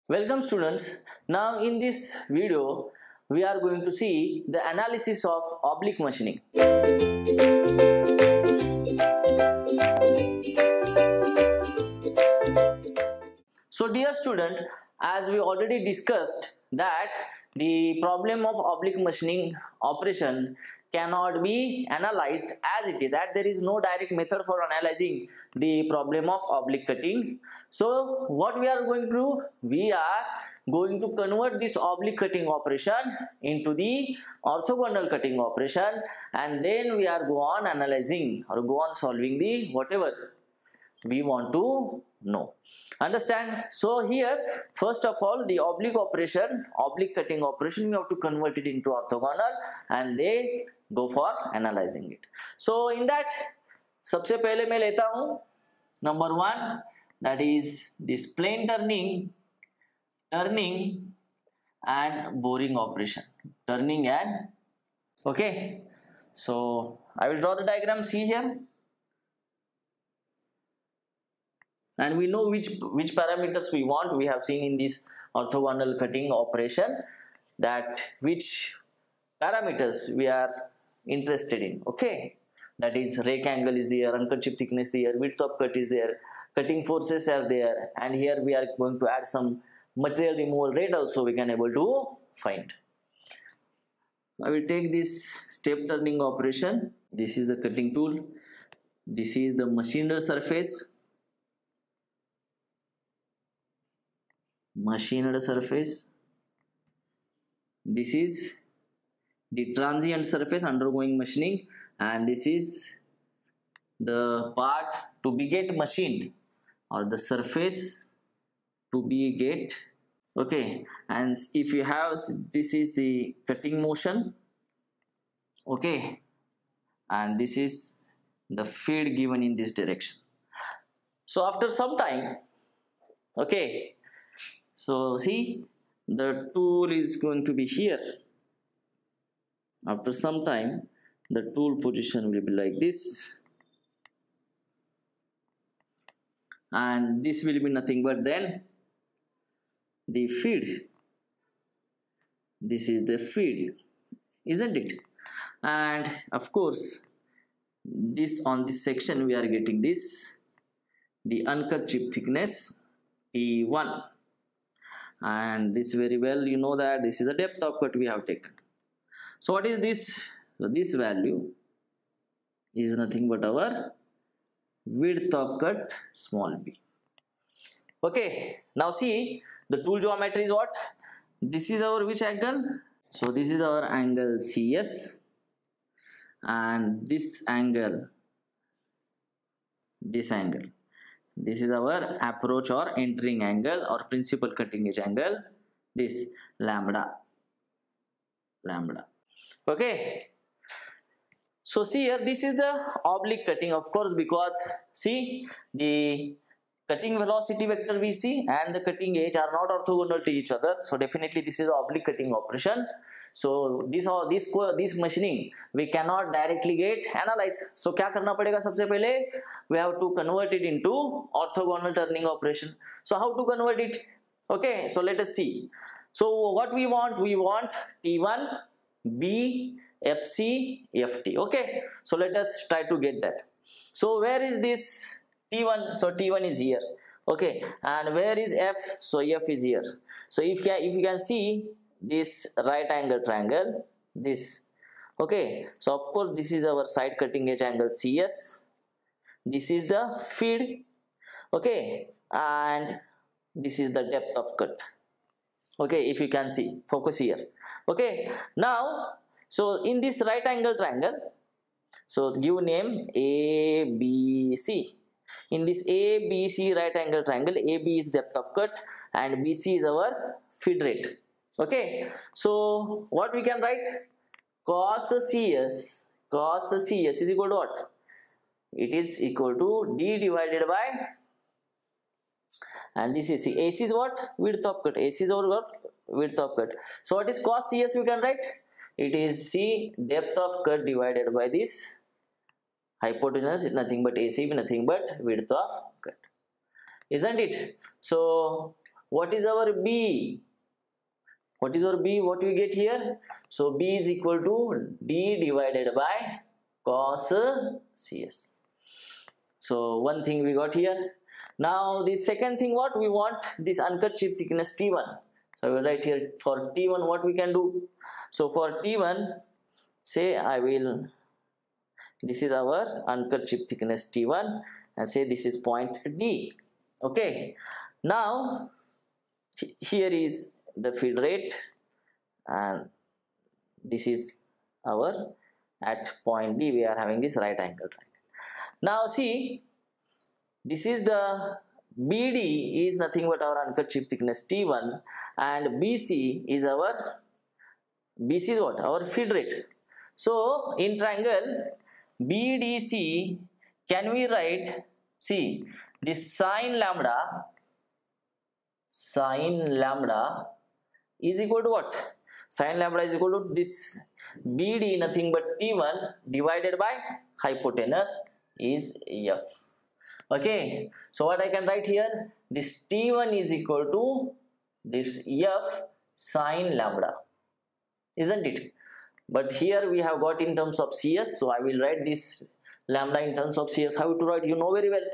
Welcome students. Now in this video we are going to see the analysis of oblique machining. So dear student, as we already discussed that the problem of oblique machining operation cannot be analyzed as it is, that there is no direct method for analyzing the problem of oblique cutting. So what we are going to do, we are going to convert this oblique cutting operation into the orthogonal cutting operation, and then we are go on analyzing or go on solving the whatever we want to know. Understand? So here first of all the oblique cutting operation, we have to convert it into orthogonal and then go for analyzing it. So in that सबसे पहले मैं लेता हूँ number 1, that is this plane turning and boring operation, turning and okay. So I will draw the diagram, see here, and we know which parameters we want. We have seen in this orthogonal cutting operation that which parameters we are interested in. Okay, that is rake angle is there, uncut chip thickness there, width of cut is there, cutting forces are there, and here we are going to add some material removal rate also we can able to find. I will take this step turning operation. This is the cutting tool, this is the machined surface, this is the transient surface undergoing machining, and this is the part to be get machined or the surface to be get. Okay, and if you have, this is the cutting motion, okay, and this is the feed given in this direction. So after some time, okay, so see the tool is going to be here. After some time the tool position will be like this, and this will be nothing but then the feed. This is the feed, isn't it? And of course this on this section we are getting this, the uncut chip thickness T1, and this very well you know that this is the depth of cut we have taken. So what is this? So this value is nothing but our width of cut small b. Okay, now see the tool geometry is what? This is our which angle? So this is our angle CS, and this angle, this is our approach or entering angle or principal cutting edge angle, this lambda. Okay, so see here, this is the oblique cutting, of course, because see the cutting velocity vector we see and the cutting edge are not orthogonal to each other, so definitely this is oblique cutting operation. So this machining we cannot directly get analyzed. So क्या करना पड़ेगा? सबसे पहले we have to convert it into orthogonal turning operation. So how to convert it? Okay, so let us see. So what we want T1 B FC FT. Okay, so let us try to get that. So where is this T1? So T1 is here. Okay, and where is F? So F is here. So if you can see this right angle triangle, this, okay, so of course this is our side cutting edge angle CS, this is the feed, okay, and this is the depth of cut. Okay, if you can see, focus here. Okay, now so in this right angle triangle, so give name ABC. In this ABC right angle triangle, AB is depth of cut and BC is our feed rate. Okay, so what we can write? Cos CS is equal to what? It is equal to D divided by, and this is C. AC is what? Width of cut. AC is our what? Width of cut. So what is cos CS we can write? It is C depth of cut divided by this hypotenuse is nothing but AC, nothing but width of cut, isn't it? So what is our B? What is our B? What we get here? So B is equal to D divided by cos CS. So one thing we got here. Now the second thing, what we want, this uncut chip thickness T1. So I will write here for T1 what we can do. So for T1, say I will, this is our uncut chip thickness T1 and say this is point D. Okay. Now here is the feed rate and this is our, at point D we are having this right angle triangle. Now see, this is the BD is nothing but our uncut chip thickness T1 and BC is our, BC is what? Our feed rate. So in triangle BDC, can we write, see this sine lambda is equal to what? Sine lambda is equal to this BD nothing but T1 divided by hypotenuse is F. Okay, so what I can write here, this T1 is equal to this F sine lambda, isn't it? But here we have got in terms of CS, so I will write this lambda in terms of CS. How to write? You know very well.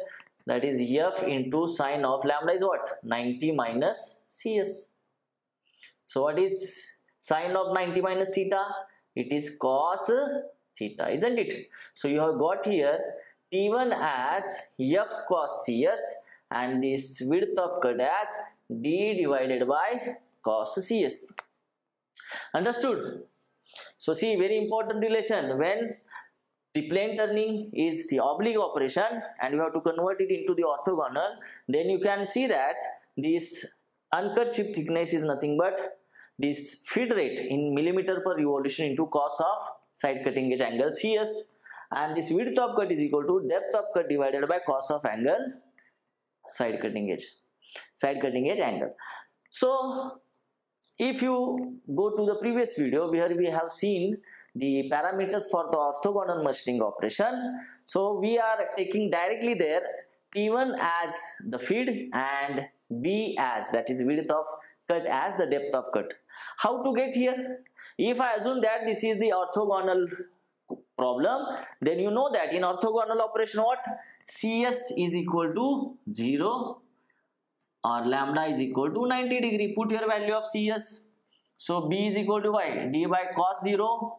That is F into sine of lambda is what? 90 minus CS. So what is sine of 90 minus theta? It is cos theta, isn't it? So you have got here T1 as F cos CS and this width of cut as D divided by cos CS. Understood? So see, very important relation. When the plane turning is the oblique operation and you have to convert it into the orthogonal, then you can see that this uncut chip thickness is nothing but this feed rate in millimeter per revolution into cos of side cutting edge angle CS, and this width of cut is equal to depth of cut divided by cos of angle side cutting edge angle. So if you go to the previous video where we have seen the parameters for the orthogonal machining operation, so we are taking directly there T1 as the feed and B as, that is width of cut, as the depth of cut. How to get here? If I assume that this is the orthogonal problem, then you know that in orthogonal operation what? CS is equal to 0 or lambda is equal to 90 degree. Put your value of CS. So B is equal to y? D by cos 0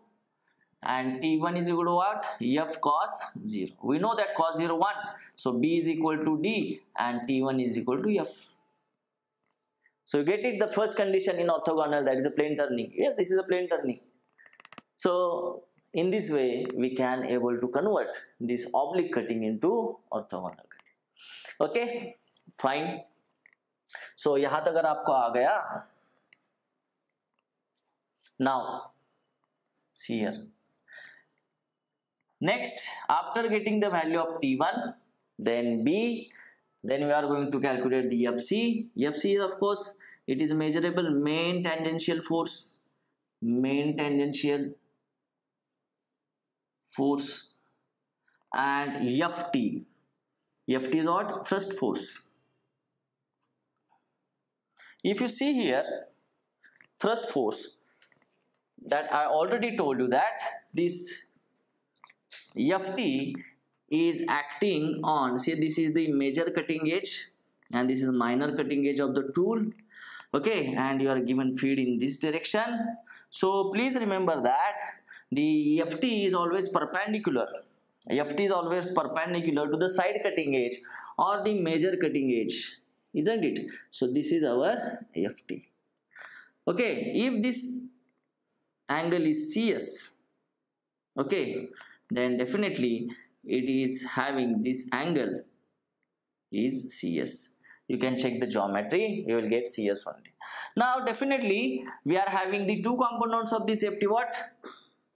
and T1 is equal to what? F cos 0. We know that cos 0 1. So B is equal to D and T1 is equal to F. So you get it, the first condition in orthogonal, that is a plane turning. Yes, this is a plane turning. So in this way we can able to convert this oblique cutting into orthogonal cutting. Okay, fine. So यहाँ तक अगर आपको आ गया, now see here. Next, after getting the value of T1, then B, then we are going to calculate the FC. FC is, of course, it is measurable main tangential force, and FT. FT is what? Thrust force. If you see here, thrust force, that I already told you that this FT is acting on, see, this is the major cutting edge and this is minor cutting edge of the tool. Okay, and you are given feed in this direction. So please remember that the FT is always perpendicular. FT is always perpendicular to the side cutting edge or the major cutting edge, isn't it? So this is our FT. Okay, if this angle is CS, okay, then definitely it is having this angle is CS. You can check the geometry, you will get CS only. Now definitely we are having the two components of this FT. What?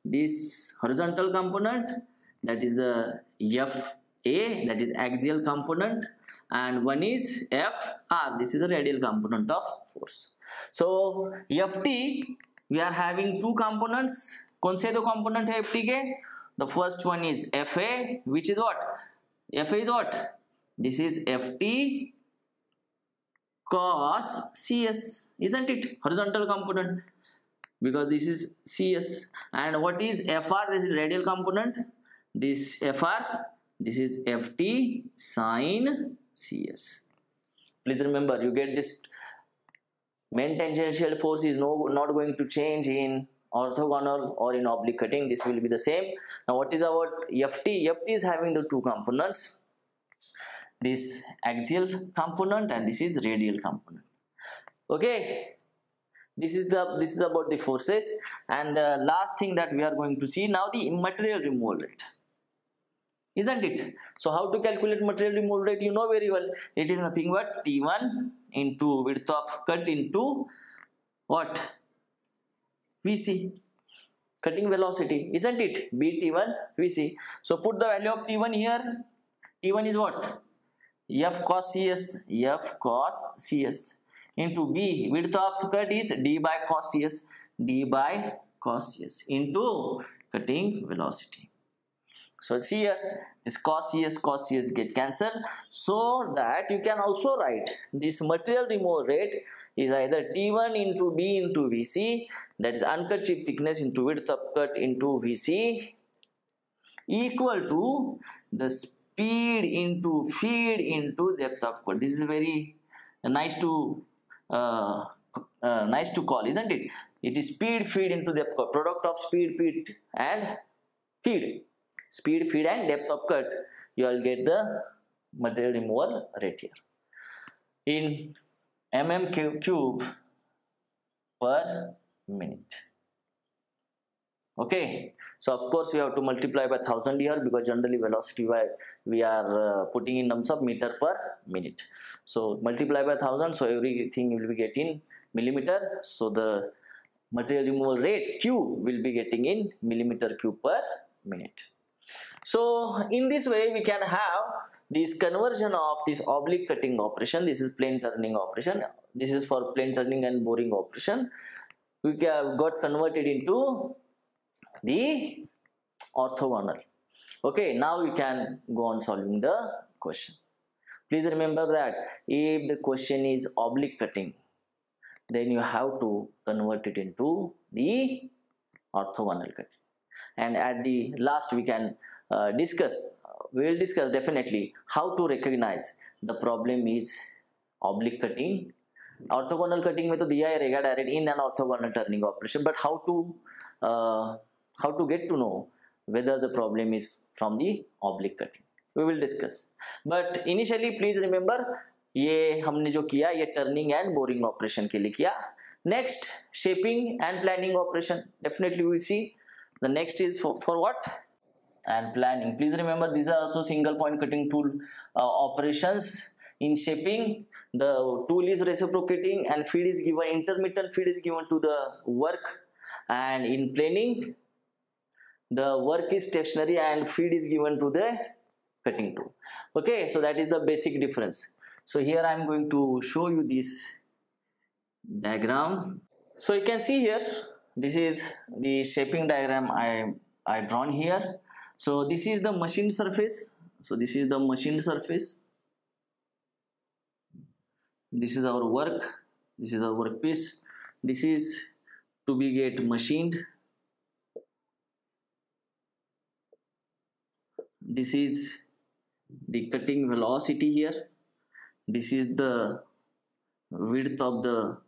This horizontal component, that is the FA, that is axial component, and one is FR, this is the radial component of force. So FT, we are having two components. कौन से दो component है FT के? The first one is FA, which is what? FA is what? This is FT cos CS, isn't it? Horizontal component, because this is CS. And what is FR? This is radial component. This FR, this is FT sine CS. Please remember, you get this main tangential force is not going to change in orthogonal or in oblique cutting. This will be the same. Now what is about FT? FT is having the two components, this axial component and this is radial component. Okay, this is about the forces. And the last thing that we are going to see now, the material removal rate, isn't it? So how to calculate material removal rate? You know very well. It is nothing but T1 into width of cut into what? VC, cutting velocity, isn't it? B T1 VC. So put the value of T1 here. T1 is what? F cos CS, F cos CS into B, width of cut is D by cos CS, D by cos CS into cutting velocity. So see here, this cos CS get cancelled, so that you can also write this material removal rate is either T1 into B into VC, that is uncut chip thickness into width of cut into VC, equal to the speed into feed into depth of cut. This is very nice to call, isn't it? It is speed feed into depth cut, product of speed feed and feed. Speed, feed and depth of cut, you will get the material removal rate here in cube per minute. Okay, so of course we have to multiply by 1000 here, because generally velocity we are putting in terms of meter per minute. So multiply by 1000, so everything will be getting millimeter. So the material removal rate Q will be getting in millimeter cube per minute. So in this way we can have this conversion of this oblique cutting operation. This is plane turning operation. This is for plane turning and boring operation. We got converted into the orthogonal. Okay, now we can go on solving the question. Please remember that if the question is oblique cutting, then you have to convert it into the orthogonal cutting. And at the last we can we will discuss definitely how to recognize the problem is oblique cutting. Orthogonal cutting में तो दिया ही रहेगा direct in an orthogonal turning operation, but how to get to know whether the problem is from the oblique cutting, we will discuss. But initially please remember, ये हमने जो किया ये turning and boring operation के लिए किया. Next, shaping and planning operation, definitely we will see. The next is for what? And planning. Please remember, these are also single point cutting tool operations. In shaping, the tool is reciprocating and feed is given, intermittent feed is given to the work. And in planing, the work is stationary and feed is given to the cutting tool. Okay, so that is the basic difference. So here I am going to show you this diagram. So you can see here, this is the shaping diagram I drawn here. So this is the machined surface. So this is the machined surface. This is our work. This is our workpiece. This is to be get machined. This is the cutting velocity here. This is the width of the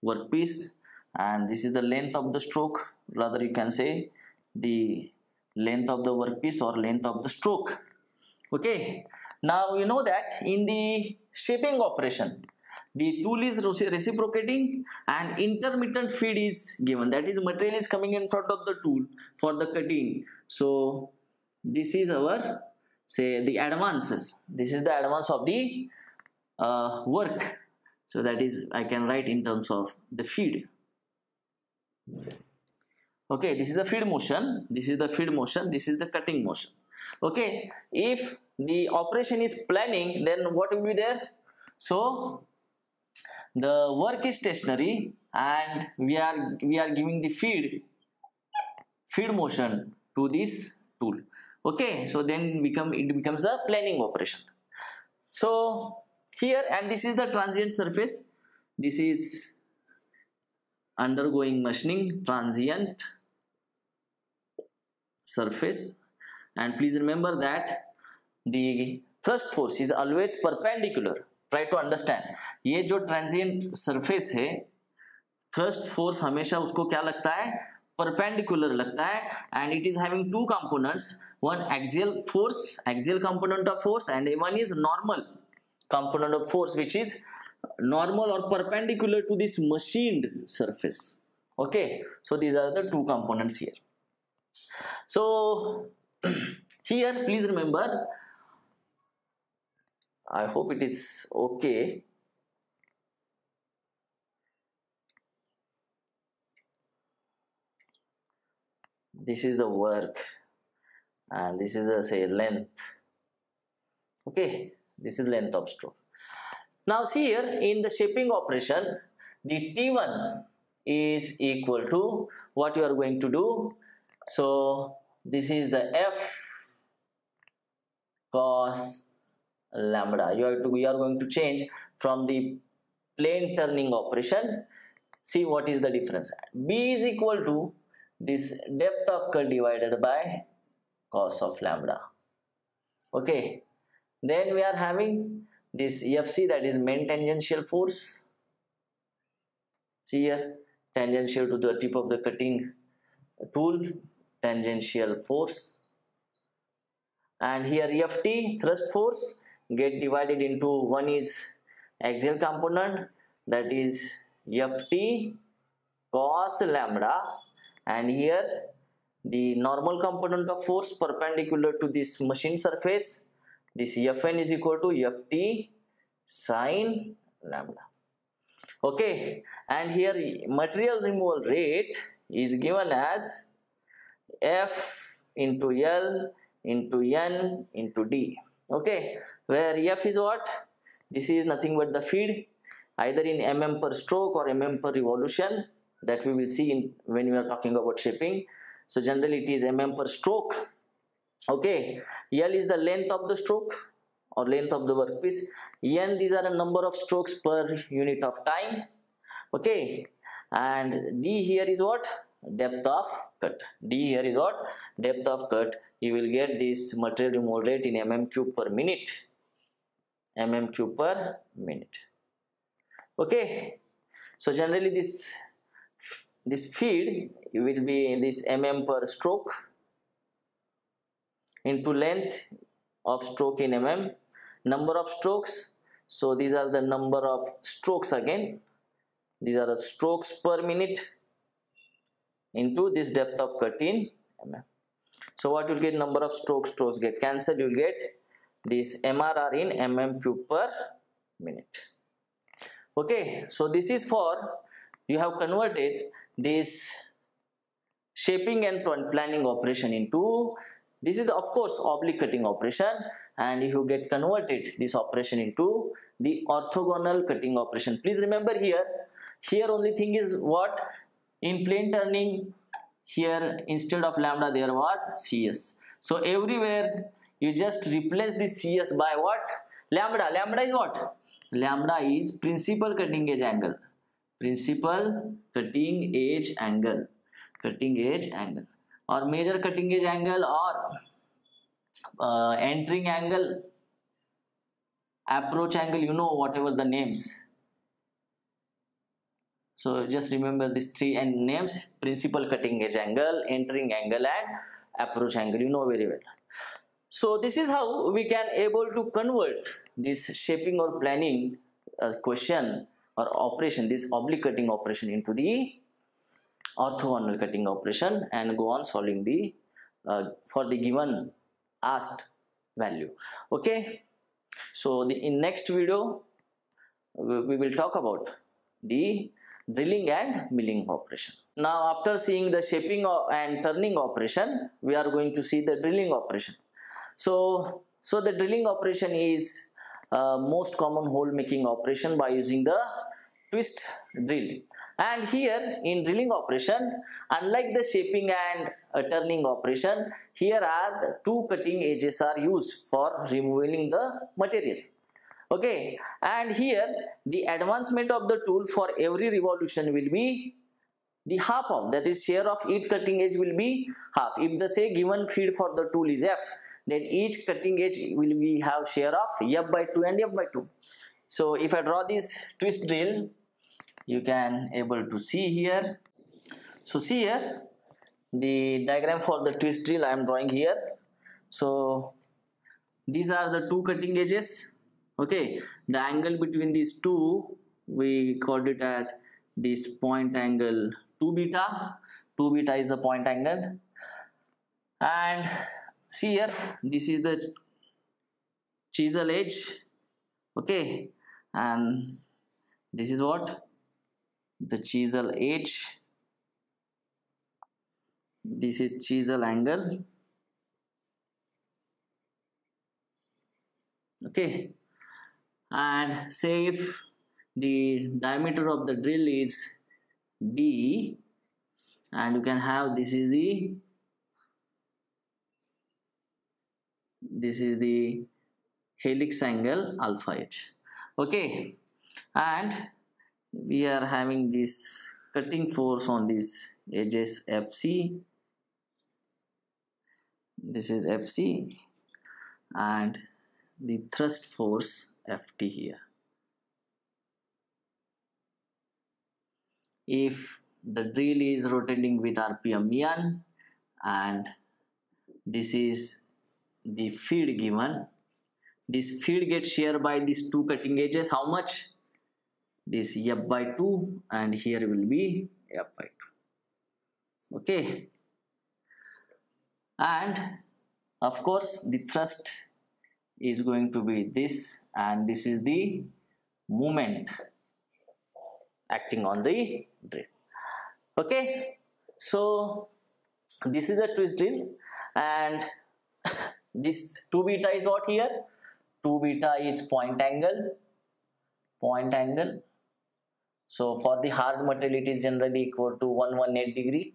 workpiece, and this is the length of the stroke. Rather, you can say the length of the workpiece or length of the stroke. Okay, now you know that in the shaping operation, the tool is reciprocating and intermittent feed is given, that is material is coming in front of the tool for the cutting. So this is our, say, the advances. This is the advance of the work. So that is, I can write in terms of the feed. Okay, this is the feed motion, this is the feed motion, this is the cutting motion. Okay, if the operation is planning, then what will be there? So the work is stationary and we are giving the feed motion to this tool. Okay, so then it becomes a planning operation. So here, and this is the transient surface. this is undergoing machining transient surface, and please remember that the thrust force is always perpendicular. Try to understand, ये जो transient surface है, thrust force हमेशा उसको क्या लगता है, perpendicular लगता है, and it is having two components, one axial force, axial component of force, and one is normal component of force, which is normal or perpendicular to this machined surface. Okay, so these are the two components here. So here please remember, I hope it is okay. This is the work and this is the say length. Okay, this is length of stroke. Now see here, in the shaping operation, the T1 is equal to what you are going to do. So this is the F cos lambda. You are going to change from the plane turning operation. See what is the difference. B is equal to this depth of cut divided by cos of lambda. Okay, then we are having this FC, that is main tangential force. See here, tangential to the tip of the cutting tool, tangential force, and here FT, thrust force, get divided into one is axial component, that is FT cos lambda, and here the normal component of force perpendicular to this machine surface, this Fn is equal to Ft sin lambda. Okay, and here material removal rate is given as F into L into N into D. Okay, where F is what? This is nothing but the feed, either in mm per stroke or mm per revolution, that we will see in when we are talking about shaping. So generally it is mm per stroke. Okay, L is the length of the stroke or length of the workpiece. N, these are a number of strokes per unit of time. Okay, and D here is what? Depth of cut. D here is what? Depth of cut. You will get this material removal rate in mm cube per minute. Mm cube per minute. Okay, so generally this feed will be in this mm per stroke into length of stroke in mm, number of strokes. So these are the number of strokes again. These are the strokes per minute into this depth of cut in mm. So what you'll get, number of strokes get cancelled. You'll get this MRR in mm cube per minute. Okay, so this is for, you have converted this shaping and planning operation into, this is of course oblique cutting operation, and you get converted this operation into the orthogonal cutting operation. Please remember here only thing is what, in plane turning, here instead of lambda there was CS. So everywhere you just replace the CS by what? Lambda. Lambda is what? Lambda is principal cutting edge angle. Principal cutting edge angle. Cutting edge angle. Or major cutting edge angle, or entering angle, approach angle, you know, whatever the names. So just remember these three names: principal cutting edge angle, entering angle, and approach angle. You know very well. So this is how we can able to convert this shaping or planning question or operation, this oblique cutting operation, into the orthogonal cutting operation, and go on solving the for the given asked value. Okay, so in next video we will talk about the drilling and milling operation. Now after seeing the shaping and turning operation, we are going to see the drilling operation. So the drilling operation is most common hole making operation by using the twist drill. And here in drilling operation, unlike the shaping and turning operation, here are the two cutting edges are used for removing the material. Okay, and here the advancement of the tool for every revolution will be the half of, that is share of each cutting edge will be half. If the say given feed for the tool is f, then each cutting edge will be have share of f by 2 and f by 2. So if I draw this twist drill, you can able to see here. So see here the diagram for the twist drill I am drawing here. So these are the two cutting edges. Okay, the angle between these two we called it as this point angle 2 beta. 2 beta is the point angle, and see here this is the chisel edge. Okay, and this is what the chisel edge. This is chisel angle. Okay, and say if the diameter of the drill is d, and you can have this is the helix angle alpha h. Okay, and we are having this cutting force on these edges fc. This is fc, and the thrust force ft here. If the drill is rotating with rpm n, and this is the feed given, this feed gets shared by these two cutting edges. How much? This f by 2, and here will be f by 2. Okay, and of course the thrust is going to be this, and this is the moment acting on the drill. Okay, so this is the twist drill, and this 2 beta is what here? 2 beta is point angle. So for the hard material it is generally equal to 118 degree.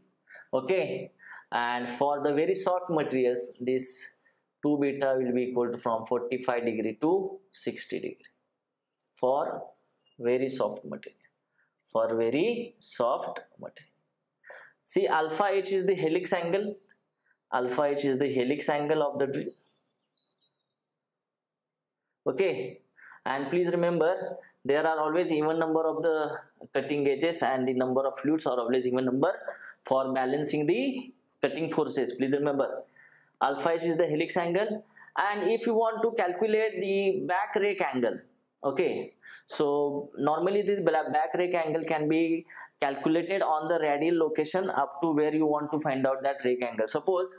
Okay, and for the very soft materials this 2 beta will be equal to from 45 degree to 60 degree for very soft material. See, alpha h is the helix angle. Alpha h is the helix angle of the drill. Okay, and please remember there are always even number of the cutting edges, and the number of fluids are always even number for balancing the cutting forces. Please remember alpha h is the helix angle, and if you want to calculate the back rake angle, okay, so normally this back rake angle can be calculated on the radial location up to where you want to find out that rake angle. Suppose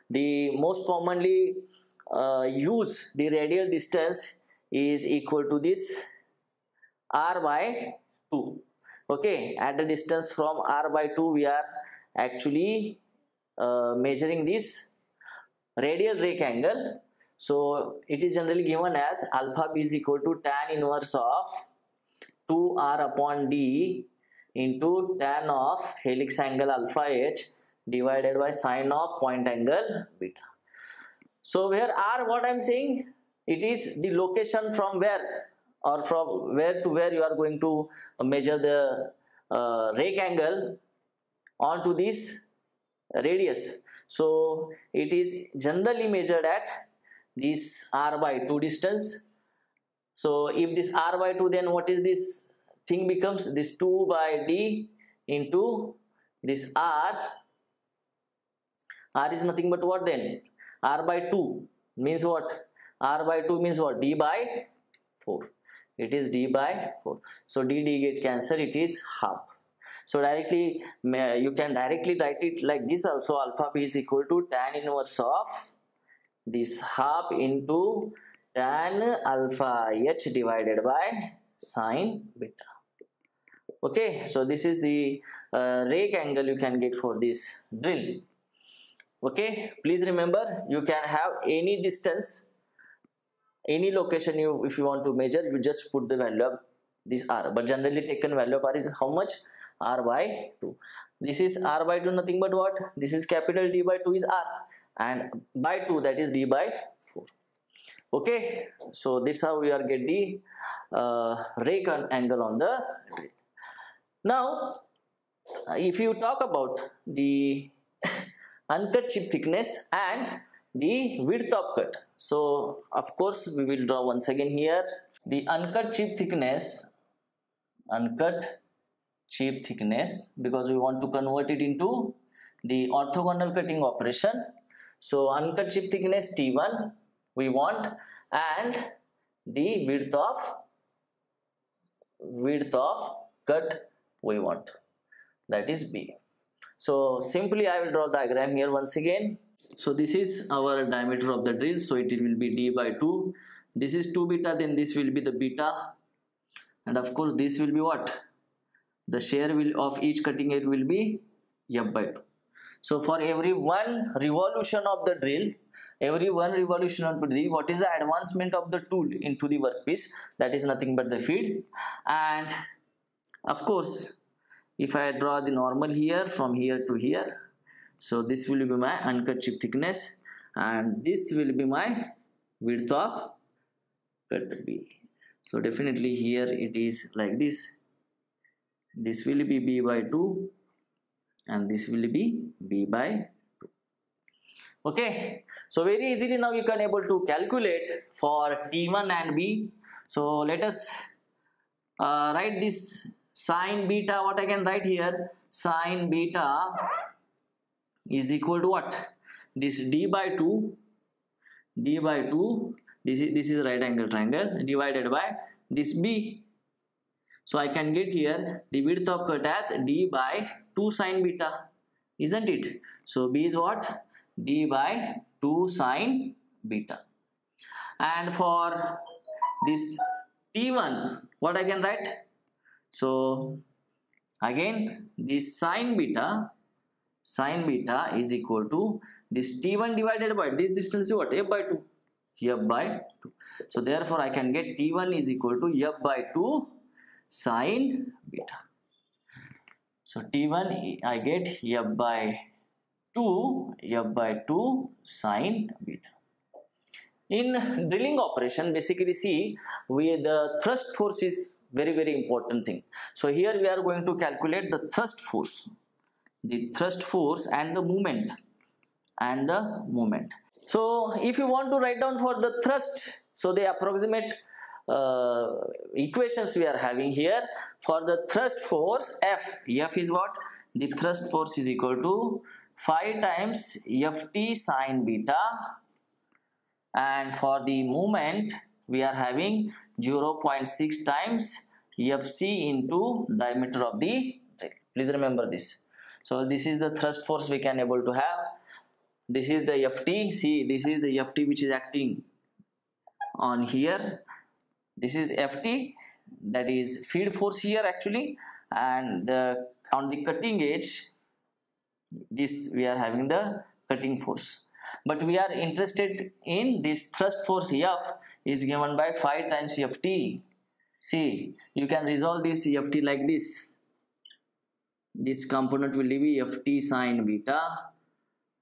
the most commonly use the radial distance is equal to this r by 2. Okay, at the distance from r by 2 we are actually measuring this radial rake angle. So it is generally given as alpha b is equal to tan inverse of 2r upon d into tan of helix angle alpha h divided by sine of point angle beta. So where r, what I am saying, it is the location from where, or from where to where you are going to measure the rake angle onto this radius. So it is generally measured at this r by 2 distance. So if this r by 2, then what is this thing becomes? This 2 by d into this r. R is nothing but what then? R by 2 means what? R by 2 means what? D by 4. It is d by 4. So d get cancelled, it is half. So directly you can directly write it like this also. Alpha b is equal to tan inverse of this half into tan alpha h divided by sine beta. Okay, so this is the rake angle you can get for this drill. Okay, please remember you can have any distance, any location if you want to measure, you just put the value of this r, but generally taken value of r is how much? R by 2. This is r by 2, nothing but what? This is capital D by 2 is r, and by 2 that is d by 4. Okay, so this how we are get the rake angle on the drill. Now if you talk about the uncut chip thickness and the width of cut, so of course we will draw once again here the uncut chip thickness, because we want to convert it into the orthogonal cutting operation. So uncut chip thickness T1 we want, and the width of cut we want, that is B. So simply I will draw the diagram here once again. So this is our diameter of the drill, so it will be D by 2. This is 2 beta, then this will be the beta, and of course this will be what? The share of each cutting edge will be F by 2. So for every one revolution of the drill, what is the advancement of the tool into the workpiece? That is nothing but the feed. And of course, if I draw the normal here from here to here, so this will be my uncut chip thickness, and this will be my width of cut B. So definitely here it is like this. This will be B by 2, and this will be B by 2. Okay, so very easily now you can able to calculate for T1 and B. So let us write this sine beta. What I can write here, sine beta is equal to what? This D by 2, this is right angle triangle, divided by this B. So I can get here the width of cut as D by 2 sine beta, isn't it? So B is what? D by 2 sine beta. And for this T1, what I can write? So again this sine beta is equal to this T1 divided by this distance, what? F by 2. F by 2. So therefore I can get T1 is equal to F by 2 sine beta. So T1 I get F by 2 sine beta. In drilling operation, basically see, the thrust force is very important thing. So here we are going to calculate the thrust force and the moment. So if you want to write down for the thrust, so the approximate equations we are having here for the thrust force, F is what? The thrust force is equal to 5 times Ft sine beta, and for the moment we are having 0.6 times Fc into diameter of the drill. Please remember this. So this is the thrust force we can able to have. This is the Ft. See, this is the Ft which is acting on here. This is Ft, that is feed force here actually, and on the cutting edge, this we are having the cutting force. But we are interested in this thrust force F is given by 5 times Ft. See, you can resolve this Ft like this. This component will be Ft sine beta.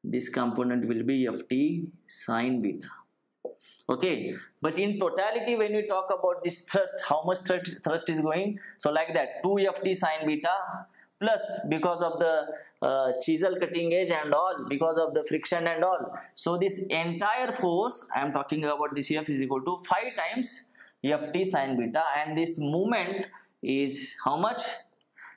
This component will be Ft sine beta. Okay, but in totality when we talk about this thrust, how much thrust is going? So like that, 2 Ft sine beta plus because of the chisel cutting edge and all, because of the friction and all. So this entire force I am talking about, this F is equal to 5 times Ft sine beta, and this moment is how much?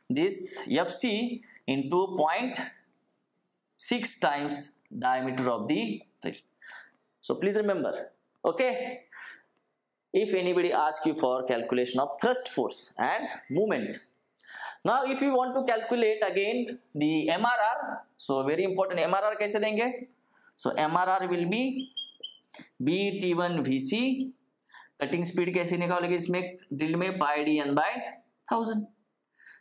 This Fc into 0.6 times diameter of the drill. So please remember, okay, if anybody asks you for calculation of thrust force and moment. Now if you want to calculate again the MRR, so very important, MRR कैसे देंगे? So MRR will be BT1 VC. Cutting speed कैसे निकालोगे इसमें drill में? Pi D N by 1000.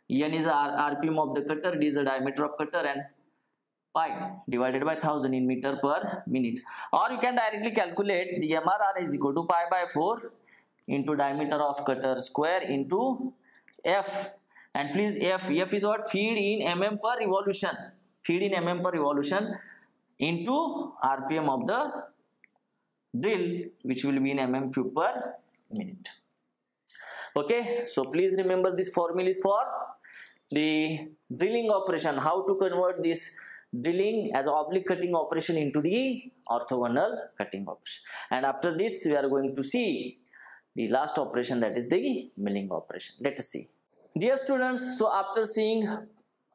N is RPM of the cutter, D is the diameter of cutter, and pi divided by 1000 in meter per minute. Or you can directly calculate the MRR is equal to pi by 4 into diameter of cutter square into F. And please F is what? Feed in mm per revolution. Feed in mm per revolution into RPM of the drill, which will be in mm cube per minute. Okay, so please remember this formula is for the drilling operation, how to convert this drilling as oblique cutting operation into the orthogonal cutting operation. And after this we are going to see the last operation, that is the milling operation. Let us see. Dear students, so after seeing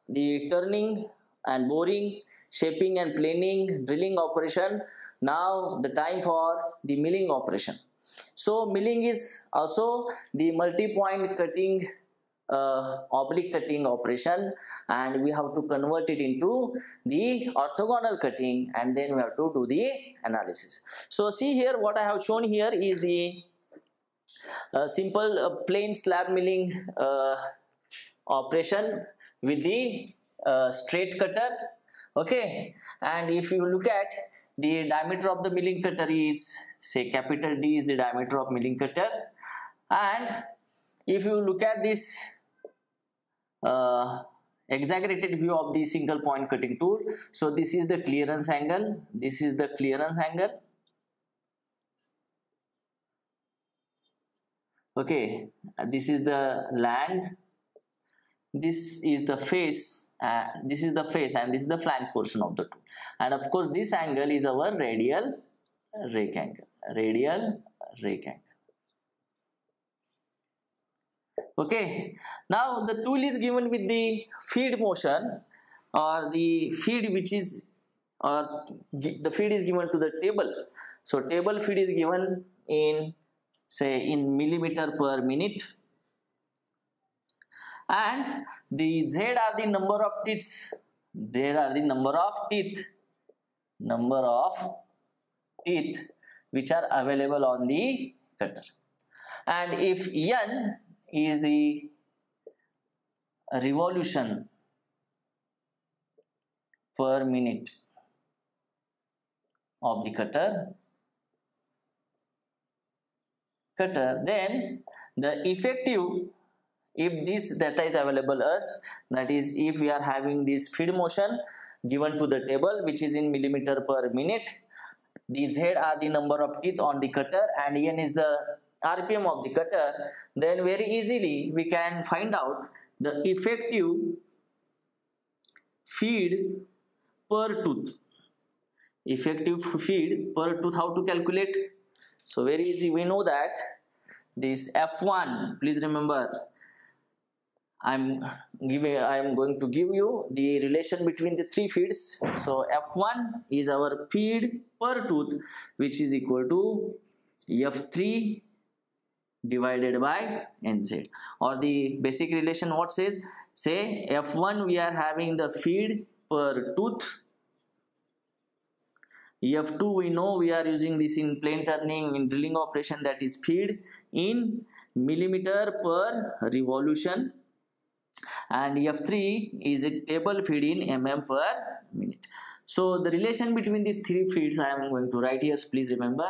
the turning and boring, shaping and planing, drilling operation, now the time for the milling operation. So milling is also the multi-point cutting oblique cutting operation, and we have to convert it into the orthogonal cutting, and then we have to do the analysis. So see here, what I have shown here is the simple plain slab milling operation with the straight cutter. Okay, and if you look at the diameter of the milling cutter is, say, capital D is the diameter of milling cutter, and if you look at this exaggerated view of the single point cutting tool, so this is the clearance angle, this is the clearance angle. Okay, this is the land, this is the face, this is the face, and this is the flank portion of the tool. And of course this angle is our radial rake angle, radial rake angle. Okay, now the tool is given with the feed motion, or the feed which is, or the feed is given to the table. So table feed is given in, say, in millimeter per minute, and the Z are the number of teeth, there are the number of teeth which are available on the cutter. And if N is the revolution per minute of the cutter, then the effective, if this data is available as, that is, if we are having this feed motion given to the table which is in millimeter per minute, the Z are the number of teeth on the cutter, and N is the RPM of the cutter, then very easily we can find out the effective feed per tooth. Effective feed per tooth, how to calculate? So very easy, we know that this F1, please remember, I am going to give you the relation between the three feeds. So F1 is our feed per tooth, which is equal to F3 divided by NZ, or the basic relation what says, say F1 we are having the feed per tooth, F2 we know we are using this in plane turning in drilling operation, that is feed in millimeter per revolution, and F3 is a table feed in mm per minute. So the relation between these three feeds I am going to write here. Please remember,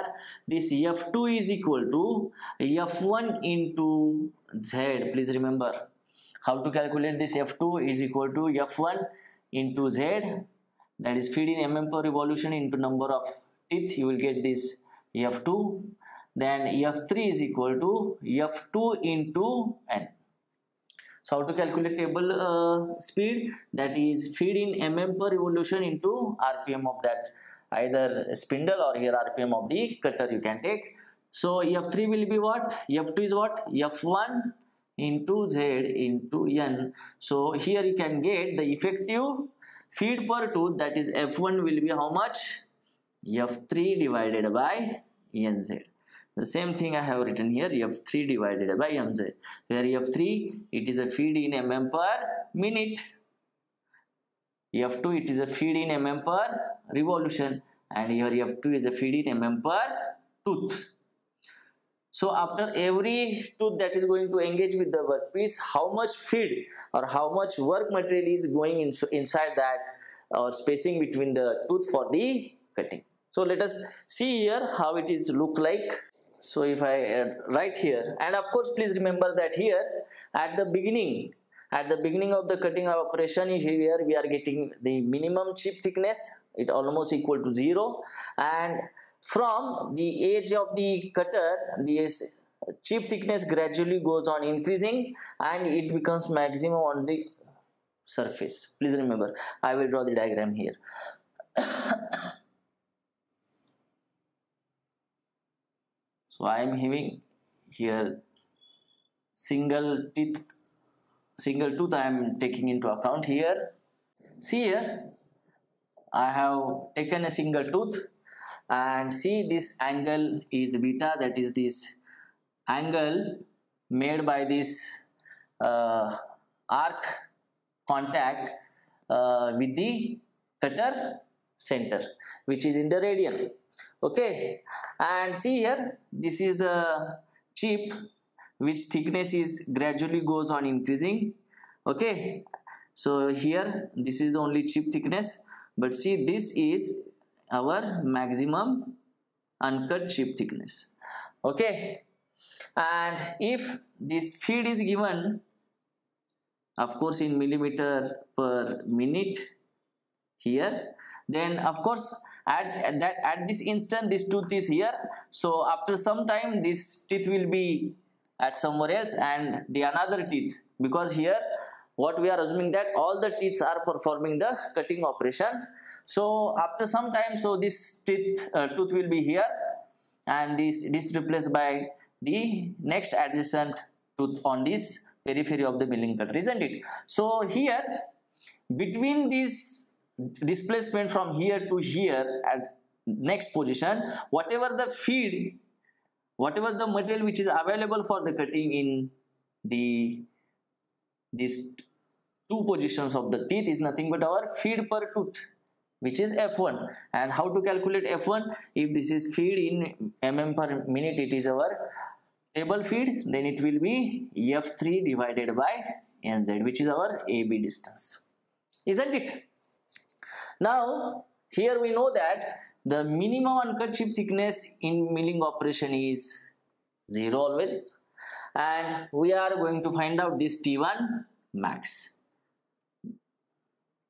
this F2 is equal to F1 into Z. Please remember how to calculate this. F2 is equal to F1 into Z, that is feed in mm per revolution into number of teeth, you will get this F2. Then F3 is equal to F2 into N. So how to calculate table speed, that is feed in mm per revolution into RPM of that either spindle or here RPM of the cutter you can take. So F3 will be what? F2 is what? F1 into Z into N. So here you can get the effective feed per tooth, that is F1 will be how much? F3 divided by NZ. The same thing I have written here, F3 divided by MZ, where F3 it is a feed in mm per minute, F2 it is a feed in mm per revolution, and here F2 is a feed in mm per tooth. So after every tooth that is going to engage with the workpiece, how much feed or how much work material is going inside that spacing between the tooth for the cutting. So let us see here how it is look like. So if I write here, and of course please remember that here at the beginning of the cutting operation, here we are getting the minimum chip thickness, it almost equal to 0, and from the edge of the cutter, this chip thickness gradually goes on increasing and it becomes maximum on the surface. Please remember, I will draw the diagram here. So I am having here single tooth I am taking into account here. See here, I have taken a single tooth and see this angle is beta, that is this angle made by this arc contact with the cutter center, which is in the radian. Okay, and see here, this is the chip which thickness is gradually goes on increasing. Okay, so here this is the only chip thickness, but see this is our maximum uncut chip thickness. Okay, and if this feed is given, of course, in millimeter per minute here, then of course at this instant this tooth is here, so after some time this teeth will be at somewhere else and the another teeth, because here what we are assuming that all the teeth are performing the cutting operation. So after some time, so this tooth will be here and this replaced by the next adjacent tooth on this periphery of the milling cutter, isn't it? So here between this displacement from here to here at next position, whatever the feed, whatever the material which is available for the cutting in these two positions of the teeth is nothing but our feed per tooth, which is F1. And how to calculate F1? If this is feed in mm per minute, it is our table feed, then it will be F3 divided by NZ, which is our AB distance, isn't it? Now here we know that the minimum uncut chip thickness in milling operation is 0 always, and we are going to find out this T1 max,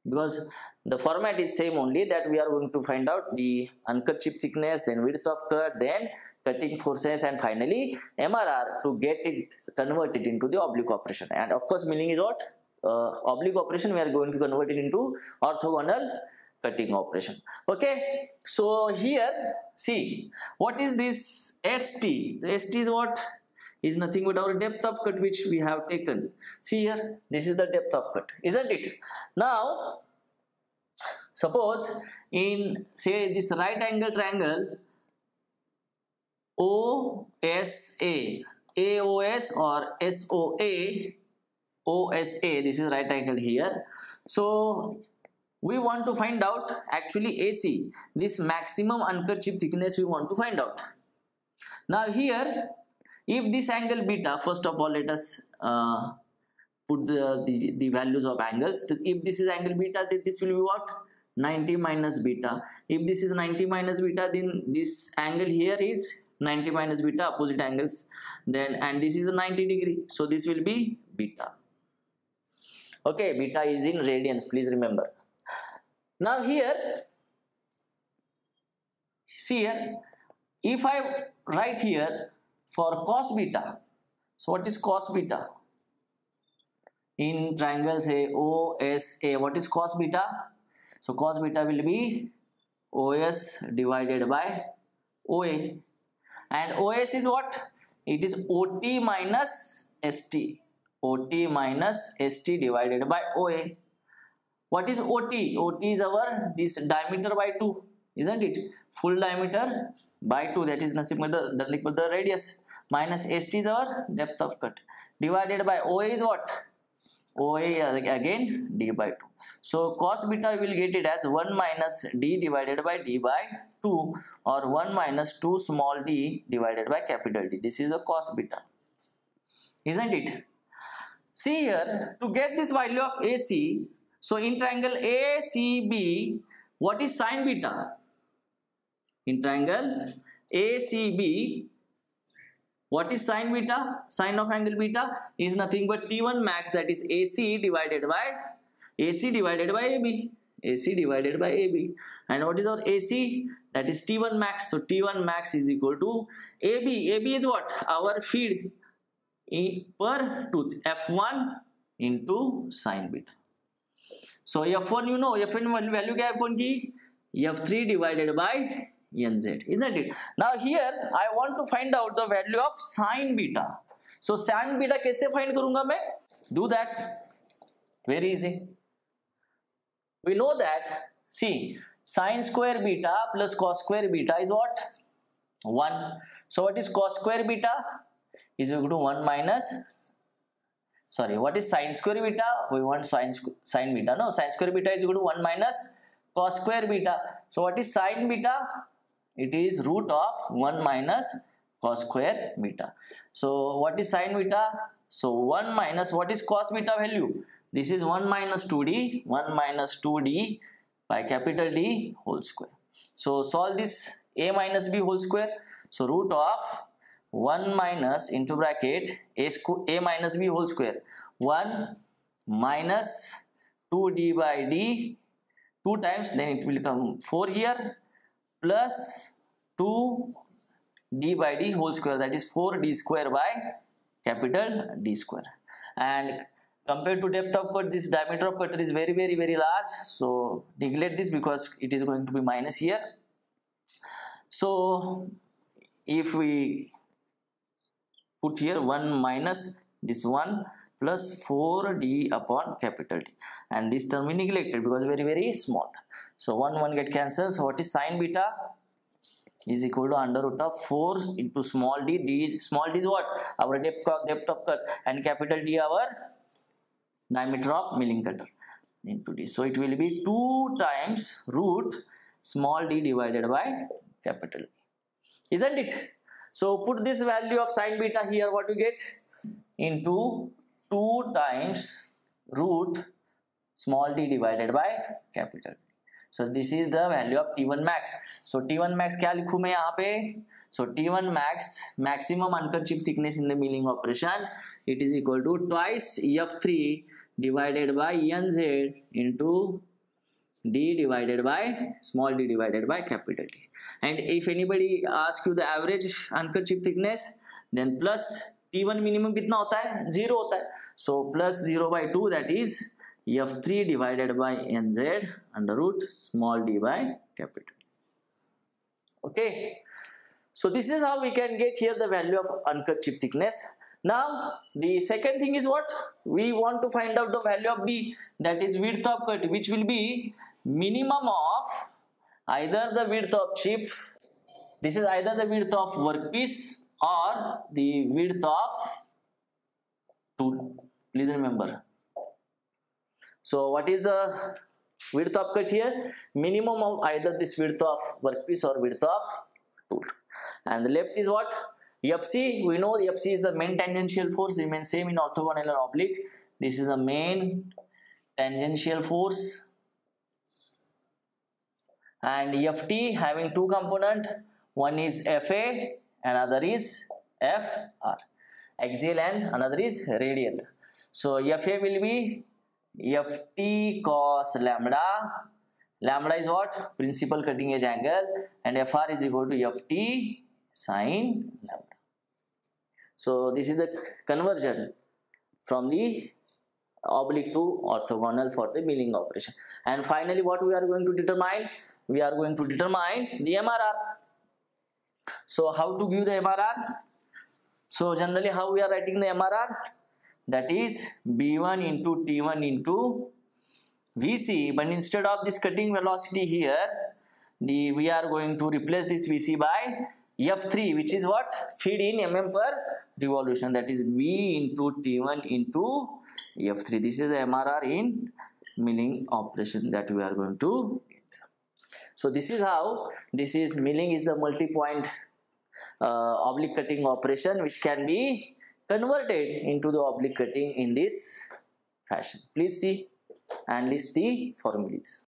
because the format is same, only that we are going to find out the uncut chip thickness, then width of cut, then cutting forces, and finally MRR to get it converted into the oblique operation. And of course milling is what? Oblique operation, we are going to convert it into orthogonal cutting operation. Okay, so here see, what is this ST? The ST is what? Is nothing but our depth of cut which we have taken. See here, this is the depth of cut, isn't it? Now suppose in say this right angle triangle OSA, AOS or SOA, OSA, this is right angle here. So we want to find out actually AC, this maximum uncut chip thickness we want to find out. Now here, if this angle beta, first of all let us put the values of angles. If this is angle beta, then this will be what? 90 minus beta. If this is 90 minus beta, then this angle here is 90 minus beta, opposite angles. Then and this is a 90 degree, so this will be beta. Okay, beta is in radians, please remember. Now here, see here, if I write here for cos beta, so what is cos beta? In triangle say OSA, what is cos beta? So cos beta will be OS divided by OA, and OS is what? It is OT minus ST, OT minus ST divided by OA. What is OT? OT is our this diameter by 2, isn't it? Full diameter by 2, that is nothing but the radius, minus ST is our depth of cut, divided by OA is what? OA again D by 2. So cos beta will get it as 1 minus D divided by D by 2, or 1 minus 2 small d divided by capital D. This is a cos beta, isn't it? See here, to get this value of AC, so in triangle ACB, what is sin beta? In triangle ACB, what is sin beta? Sin of angle beta is nothing but T1 max, that is AC divided by AB, AC divided by AB. And what is our AC? That is T1 max. So T1 max is equal to AB. AB is what? Our feed per tooth. F1 into sin beta. So F1 you know, F1 value क्या है F1 की? F3 divided by NZ, isn't it? Now here I want to find out the value of sin beta. So sin beta कैसे find करूँगा मैं? Do that. Very easy. We know that, see, sin square beta plus cos square beta is what? 1. So what is cos square beta? Is equal to 1 minus, sorry, what is sin square beta? We want sin beta. No, sin square beta is equal to 1 minus cos square beta. So what is sin beta? It is root of 1 minus cos square beta. So what is sin beta? So 1 minus, what is cos beta value? This is 1 minus 2d, 1 minus 2d by capital D whole square. So solve this a minus b whole square. So root of 1 minus into bracket a minus b whole square. 1 minus 2d by d 2 times, then it will come 4 here, plus 2d by d whole square, that is 4d square by capital D square. And compared to depth of cut, this diameter of cutter is very large, so neglect this because it is going to be minus here. So if we put here 1 minus this 1 plus 4d upon capital D, and this term we neglected because very small. So 1 get cancelled. So what is sin beta? Is equal to under root of 4 into small d. D, small d is what? Our depth of cut, and capital D our diameter of milling cutter into d. So it will be 2 times root small d divided by capital D. Isn't it? So put this value of sin beta here, what you get? Into 2 times root small d divided by capital D. So this is the value of T1 max. So T1 max क्या लिखूँ मैं यहाँ पे? So T1 max, maximum uncut chip thickness in the milling operation, it is equal to twice F3 divided by NZ into D divided by small d divided by capital D. And if anybody asks you the average uncut chip thickness, then plus T1 minimum कितना होता है? 0 होता है. So plus 0 by 2, that is F3 divided by NZ under root small d by capital. Okay, so this is how we can get here the value of uncut chip thickness. Now the second thing is what? We want to find out the value of B, that is width of cut, which will be minimum of either the width of chip, this is either the width of workpiece or the width of tool. Please remember. So what is the width of cut here? Minimum of either this width of workpiece or width of tool. And the left is what? FC. We know FC is the main tangential force, remains same in orthogonal and oblique. This is the main tangential force. And FT having 2 components. One is FA, another is FR. Axial and another is radial. So FA will be Ft cos lambda. Lambda is what? Principal cutting edge angle, and Fr is equal to Ft sin lambda. So this is the conversion from the oblique to orthogonal for the milling operation. And finally what we are going to determine? We are going to determine the MRR. So how to give the MRR? So generally how we are writing the MRR? That is B1 into T1 into VC, but instead of this cutting velocity here, we are going to replace this VC by F3, which is what? Feed in mm per revolution, that is B into T1 into F3. This is the MRR in milling operation that we are going to get. So this is how, this is milling is the multi-point oblique cutting operation, which can be converted into the oblique cutting in this fashion. Please see and list the formulas.